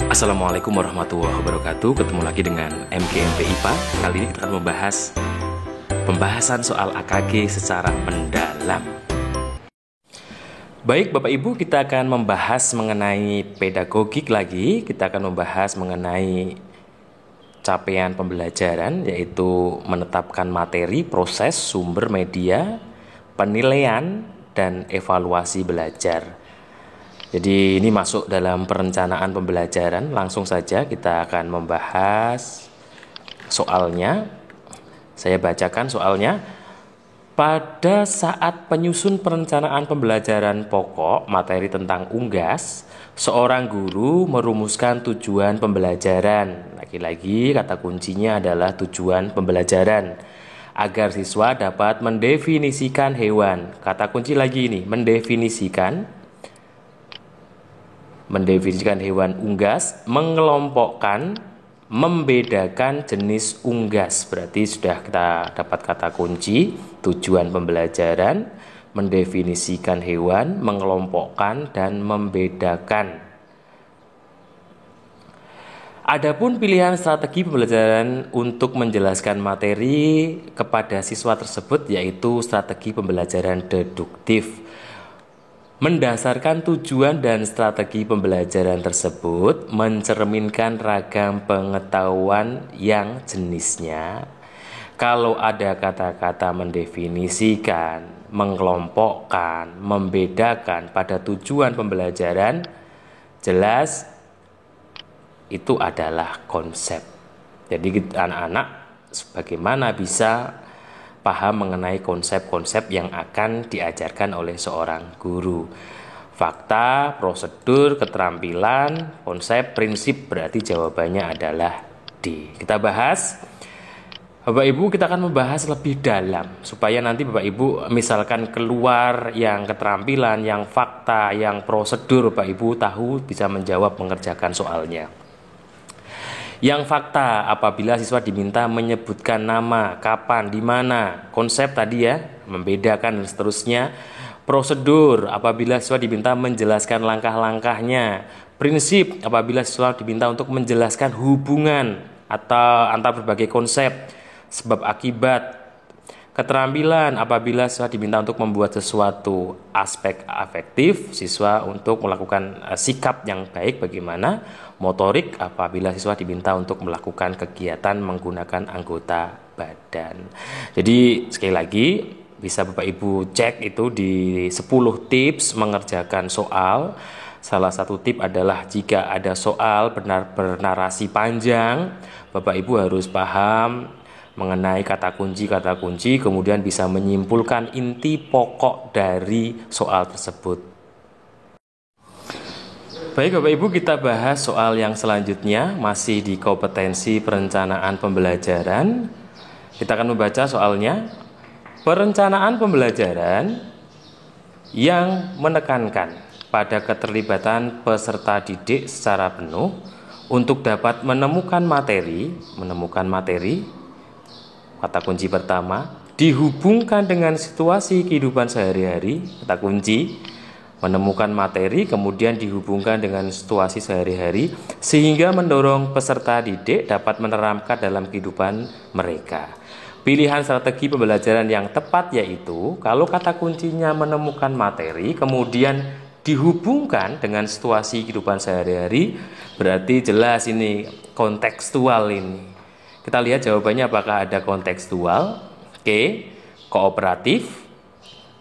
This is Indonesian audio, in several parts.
Assalamualaikum warahmatullahi wabarakatuh. Ketemu lagi dengan MGMP IPA. Kali ini kita akan membahas pembahasan soal AKG secara mendalam. Baik Bapak Ibu, kita akan membahas mengenai pedagogik lagi. Kita akan membahas mengenai capaian pembelajaran, yaitu menetapkan materi, proses, sumber, media, penilaian, dan evaluasi belajar. Jadi ini masuk dalam perencanaan pembelajaran. Langsung saja kita akan membahas soalnya. Saya bacakan soalnya. Pada saat penyusun perencanaan pembelajaran pokok materi tentang unggas, seorang guru merumuskan tujuan pembelajaran. Lagi-lagi kata kuncinya adalah tujuan pembelajaran. Agar siswa dapat mendefinisikan hewan. Kata kunci lagi ini, mendefinisikan hewan unggas, mengelompokkan, membedakan jenis unggas. Berarti sudah kita dapat kata kunci tujuan pembelajaran, mendefinisikan hewan, mengelompokkan, dan membedakan. Adapun pilihan strategi pembelajaran untuk menjelaskan materi kepada siswa tersebut yaitu strategi pembelajaran deduktif. Mendasarkan tujuan dan strategi pembelajaran tersebut mencerminkan ragam pengetahuan yang jenisnya. Kalau ada kata-kata mendefinisikan, mengelompokkan, membedakan pada tujuan pembelajaran, jelas itu adalah konsep. Jadi anak-anak bagaimana bisa paham mengenai konsep-konsep yang akan diajarkan oleh seorang guru. Fakta, prosedur, keterampilan, konsep, prinsip, berarti jawabannya adalah D. Kita bahas. Bapak Ibu, kita akan membahas lebih dalam supaya nanti Bapak Ibu misalkan keluar yang keterampilan, yang fakta, yang prosedur, Bapak Ibu tahu bisa menjawab mengerjakan soalnya. Yang fakta, apabila siswa diminta menyebutkan nama, kapan, di mana, konsep tadi ya, membedakan dan seterusnya. Prosedur, apabila siswa diminta menjelaskan langkah-langkahnya. Prinsip, apabila siswa diminta untuk menjelaskan hubungan atau antar berbagai konsep, sebab akibat. Keterampilan, apabila siswa diminta untuk membuat sesuatu. Aspek afektif, siswa untuk melakukan sikap yang baik bagaimana. Motorik, apabila siswa diminta untuk melakukan kegiatan menggunakan anggota badan. Jadi sekali lagi bisa Bapak Ibu cek itu di 10 tips mengerjakan soal. Salah satu tip adalah jika ada soal bernarasi panjang, Bapak Ibu harus paham mengenai kata kunci, kemudian bisa menyimpulkan inti pokok dari soal tersebut. Baik Bapak Ibu, kita bahas soal yang selanjutnya, masih di kompetensi perencanaan pembelajaran. Kita akan membaca soalnya. Perencanaan pembelajaran yang menekankan pada keterlibatan peserta didik secara penuh untuk dapat menemukan materi, kata kunci pertama, dihubungkan dengan situasi kehidupan sehari-hari, kata kunci, menemukan materi, kemudian dihubungkan dengan situasi sehari-hari, sehingga mendorong peserta didik dapat menerapkan dalam kehidupan mereka. Pilihan strategi pembelajaran yang tepat yaitu, kalau kata kuncinya menemukan materi, kemudian dihubungkan dengan situasi kehidupan sehari-hari, berarti jelas ini kontekstual ini. Kita lihat jawabannya apakah ada kontekstual. Oke, kooperatif,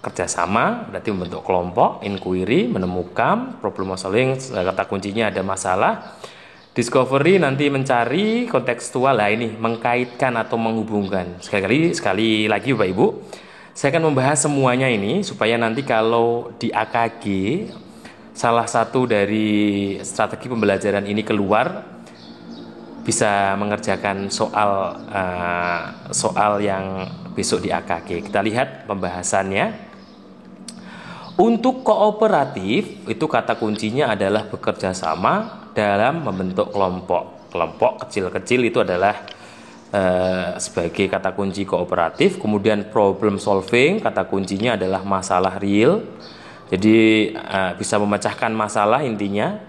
kerjasama, berarti membentuk kelompok, inquiry, menemukan, problem solving, kata kuncinya ada masalah. Discovery nanti mencari, kontekstual, lah ini mengkaitkan atau menghubungkan. Sekali lagi Bapak Ibu, saya akan membahas semuanya ini supaya nanti kalau di AKG salah satu dari strategi pembelajaran ini keluar, bisa mengerjakan soal yang besok di AKG. Kita lihat pembahasannya. Untuk kooperatif, itu kata kuncinya adalah bekerja sama dalam membentuk kelompok. Kelompok kecil-kecil itu adalah sebagai kata kunci kooperatif. Kemudian problem solving, kata kuncinya adalah masalah real. Jadi bisa memecahkan masalah intinya.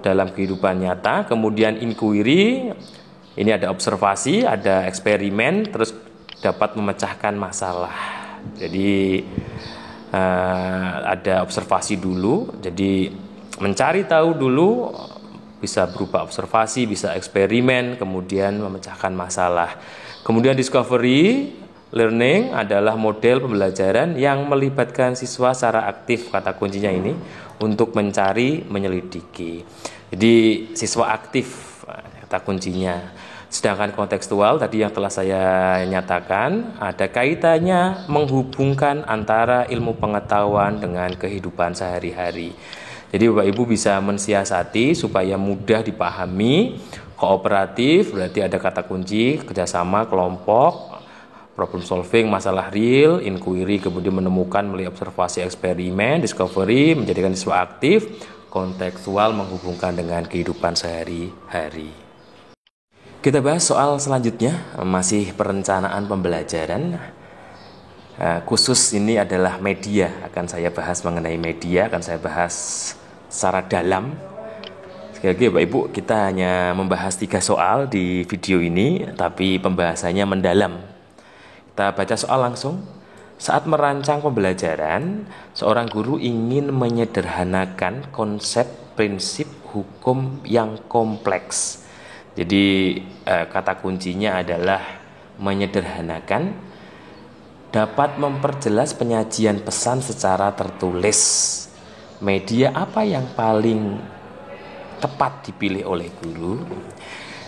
dalam kehidupan nyata. Kemudian inquiry, ini ada observasi, ada eksperimen, terus dapat memecahkan masalah. Jadi ada observasi dulu, jadi mencari tahu dulu, bisa berupa observasi, bisa eksperimen, kemudian memecahkan masalah. Kemudian discovery learning adalah model pembelajaran yang melibatkan siswa secara aktif, kata kuncinya ini, untuk mencari, menyelidiki. Jadi siswa aktif, kata kuncinya. Sedangkan kontekstual tadi yang telah saya nyatakan, ada kaitannya menghubungkan antara ilmu pengetahuan dengan kehidupan sehari-hari. Jadi Bapak Ibu bisa mensiasati supaya mudah dipahami. Kooperatif berarti ada kata kunci kerjasama kelompok, problem solving, masalah real, inquiry, kemudian menemukan melalui observasi, eksperimen, discovery, menjadikan siswa aktif, kontekstual menghubungkan dengan kehidupan sehari-hari. Kita bahas soal selanjutnya, masih perencanaan pembelajaran. Khusus ini adalah media, akan saya bahas mengenai media, akan saya bahas secara dalam. Sekali lagi Bapak Ibu, kita hanya membahas 3 soal di video ini, tapi pembahasannya mendalam. Kita baca soal langsung. Saat merancang pembelajaran, seorang guru ingin menyederhanakan konsep prinsip hukum yang kompleks. Jadi kata kuncinya adalah menyederhanakan, dapat memperjelas penyajian pesan secara tertulis. Media apa yang paling tepat dipilih oleh guru?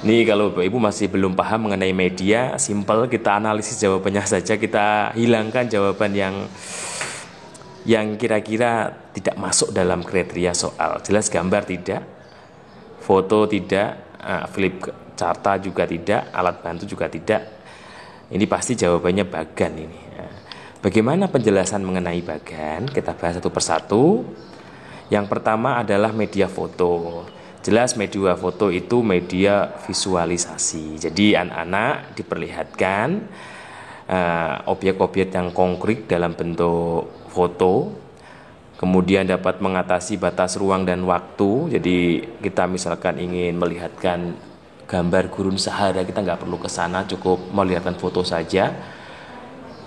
Ini kalau Bapak Ibu masih belum paham mengenai media, simple, kita analisis jawabannya saja, kita hilangkan jawaban yang kira-kira tidak masuk dalam kriteria soal. Jelas gambar tidak, foto tidak, flip carta juga tidak, alat bantu juga tidak. Ini pasti jawabannya bagan ini. Bagaimana penjelasan mengenai bagan? Kita bahas satu persatu. Yang pertama adalah media foto. Jelas media foto itu media visualisasi. Jadi anak-anak diperlihatkan objek-objek yang konkret dalam bentuk foto. Kemudian dapat mengatasi batas ruang dan waktu. Jadi kita misalkan ingin melihatkan gambar gurun Sahara, kita nggak perlu ke sana, cukup melihatkan foto saja.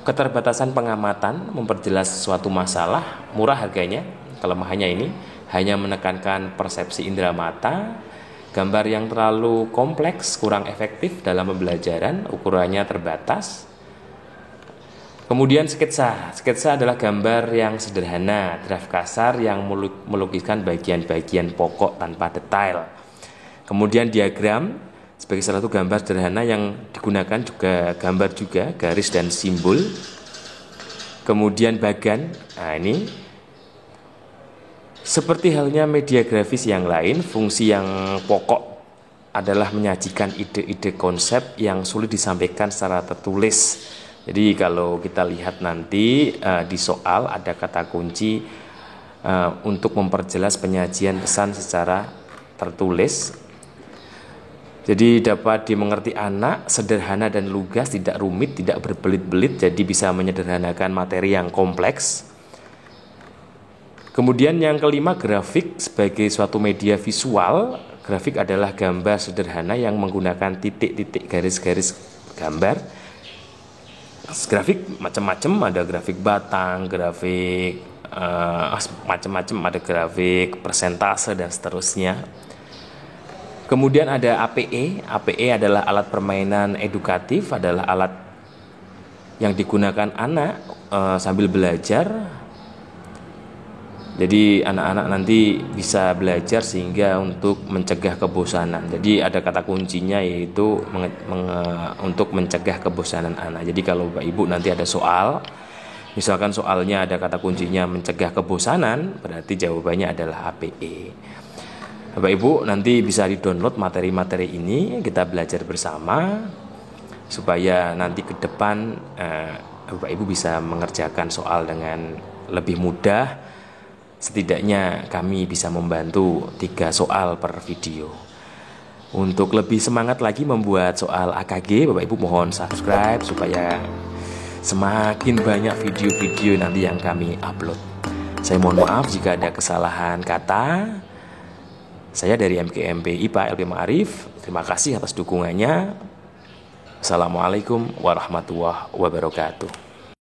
Keterbatasan pengamatan, memperjelas suatu masalah, murah harganya. Kelemahannya ini hanya menekankan persepsi indera mata. Gambar yang terlalu kompleks, kurang efektif dalam pembelajaran, ukurannya terbatas. Kemudian sketsa. Sketsa adalah gambar yang sederhana, draft kasar yang melukiskan bagian-bagian pokok tanpa detail. Kemudian diagram sebagai salah satu gambar sederhana yang digunakan juga gambar juga, garis dan simbol. Kemudian bagan. Nah, ini seperti halnya media grafis yang lain, fungsi yang pokok adalah menyajikan ide-ide konsep yang sulit disampaikan secara tertulis. Jadi kalau kita lihat nanti di soal ada kata kunci untuk memperjelas penyajian pesan secara tertulis. Jadi dapat dimengerti anak, sederhana dan lugas, tidak rumit, tidak berbelit-belit, jadi bisa menyederhanakan materi yang kompleks. Kemudian yang kelima, grafik sebagai suatu media visual. Grafik adalah gambar sederhana yang menggunakan titik-titik, garis-garis gambar. Grafik macam-macam, ada grafik batang, grafik macam-macam, ada grafik persentase dan seterusnya. Kemudian ada APE. APE adalah alat permainan edukatif, adalah alat yang digunakan anak sambil belajar. Jadi anak-anak nanti bisa belajar sehingga untuk mencegah kebosanan. Jadi ada kata kuncinya yaitu untuk mencegah kebosanan anak. Jadi kalau Bapak Ibu nanti ada soal, misalkan soalnya ada kata kuncinya mencegah kebosanan, berarti jawabannya adalah APE. Bapak Ibu nanti bisa di-download materi-materi ini, kita belajar bersama supaya nanti ke depan Bapak Ibu bisa mengerjakan soal dengan lebih mudah. Setidaknya kami bisa membantu 3 soal per video. Untuk lebih semangat lagi membuat soal AKG, Bapak Ibu mohon subscribe supaya semakin banyak video-video nanti yang kami upload. Saya mohon maaf jika ada kesalahan kata. Saya dari MKMP IPA LP Ma'arif, terima kasih atas dukungannya. Assalamualaikum warahmatullahi wabarakatuh.